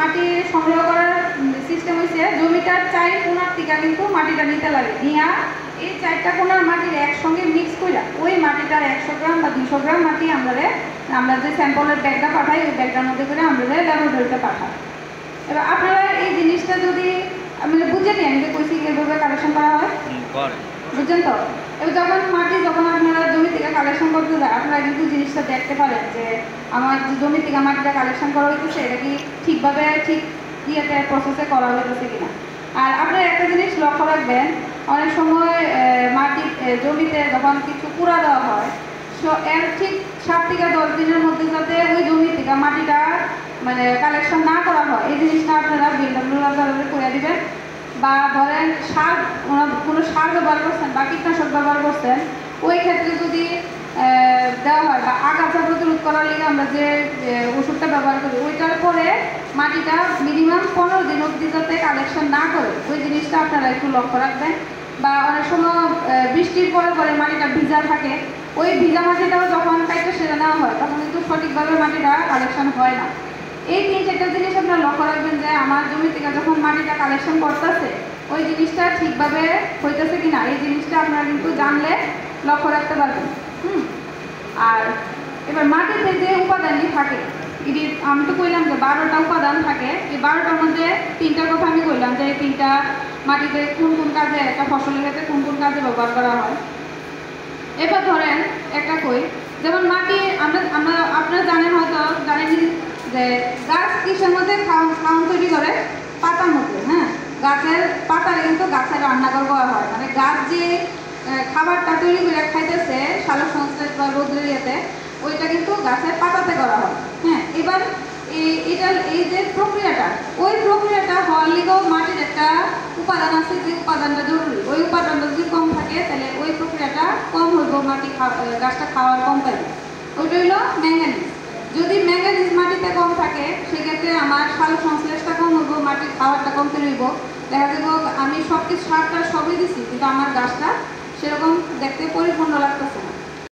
মাটি সংগ্রহ করার সিস্টেম হয়েছে জমিটার 4 কোণার থেকে কিন্তু মাটিটা নিতে লাগে নিয়ে এই 4টা কোণার মাটির একসঙ্গে মিক্স করে ওই মাটিটার 100 গ্রাম বা 200 গ্রাম মাটি আমরা যে স্যাম্পলের ব্যাগটা পাঠাই ওই ব্যাগটার মধ্যে করে আমরা ল্যাবরেটরিতে পাঠাই। এবার আপনারা এই জিনিসটা যদি আমি বুঝেনি আমি যে কইছি এভাবে কালেকশন করা হয় বুঝছেন তো। এবার যখন আপনারা জমি থেকে কালেকশন করতে যায় আপনারা কিন্তু জিনিসটা দেখতে পারেন যে আমার জমি থেকে মাটিটা কালেকশন করা হইতেছে এটা কি ঠিকভাবে ঠিক ইয়েতে প্রসেসে করা হইতেছে কিনা। আর আপনারা একটা জিনিস লক্ষ্য রাখবেন অনেক সময় জমিতে যখন কিছু কুড়া দেওয়া হয় এর ঠিক 7 থেকে 10 দিনের মধ্যে যাতে ওই জমি থেকে মাটিটা মানে কালেকশন না করা হয় এই জিনিসটা আপনারা বিএলডব্লিউ করে দিবেন। বা ধরেন কোনো সার ব্যবহার করছেন বা কীটনাশক ব্যবহার করছেন ওই ক্ষেত্রে যদি দেওয়া হয় বা আগাছা প্রতিরোধ করার লিগে আমরা যে ওষুধটা ব্যবহার করি ওইটার পরে মাটিটা মিনিমাম 15 দিন অবধি যাতে কালেকশন না করে ওই জিনিসটা আপনারা একটু লক্ষ্য রাখবেন। বা অনেক সময় বৃষ্টির পরে মাটিটা ভিজা থাকে ওই ভিজা মাটিটাও যখন কাইটে সেরে নেওয়া হয় তখন কিন্তু সঠিকভাবে মাটিটা কালেকশন হয় না। এই 3-4টা জিনিস আপনারা লক্ষ্য রাখবেন যে আমার জমি থেকে যখন মাটিটা কালেকশন করতেছে ওই জিনিসটা ঠিকভাবে হইতেছে কিনা এই জিনিসটা আপনারা কিন্তু জানলে লক্ষ্য রাখতে পারবেন। আর এবার মাটিতে যে উপাদানটি থাকে এটি আমি তো কইলাম যে 12টা উপাদান থাকে এই 12টার মধ্যে 3টার কথা আমি কইলাম যে এই 3টা মাটিতে কোন কোন কাজে একটা ফসলের ক্ষেত্রে কোন কোন কাজে ব্যবহার করা হয়। এবার ধরেন একটা কই যেমন মাটি আপনারা জানেন হয়তো জানেন যে গাছ কিসের মধ্যে খাওয়ান তৈরি করে পাতার মধ্যে। হ্যাঁ, গাছের পাতারে কিন্তু গাছের রান্নাঘর করা হয় মানে গাছ যে খাবারটা তৈরি করে খাইতেছে সালোক সংশ্লেষ বা রোদ্রের ইয়েতে ওইটা কিন্তু গাছের পাতাতে করা হয়। হ্যাঁ, এবার এই যে প্রক্রিয়াটা ওই প্রক্রিয়াটা হওয়ার লিগেও মাটির একটা উপাদান আছে যে উপাদানটা জরুরি ওই উপাদানটা যদি কম থাকে তাহলে ওই প্রক্রিয়াটা কম হইব গাছটা খাওয়ার কম পাইবে ওইটা হইল ম্যাঙ্গানিজ। যদি ম্যাঙ্গানিজ মাটিতে কম থাকে সেক্ষেত্রে আমার সালোক সংশ্লেষটা কম হইব মাটির খাওয়ারটা কমতে রইব দেখা যাব আমি সব কিছু সারটা সবই দিচ্ছি কিন্তু আমার গাছটা সেরকম দেখতে পরিপূর্ণ লাগতেছে না।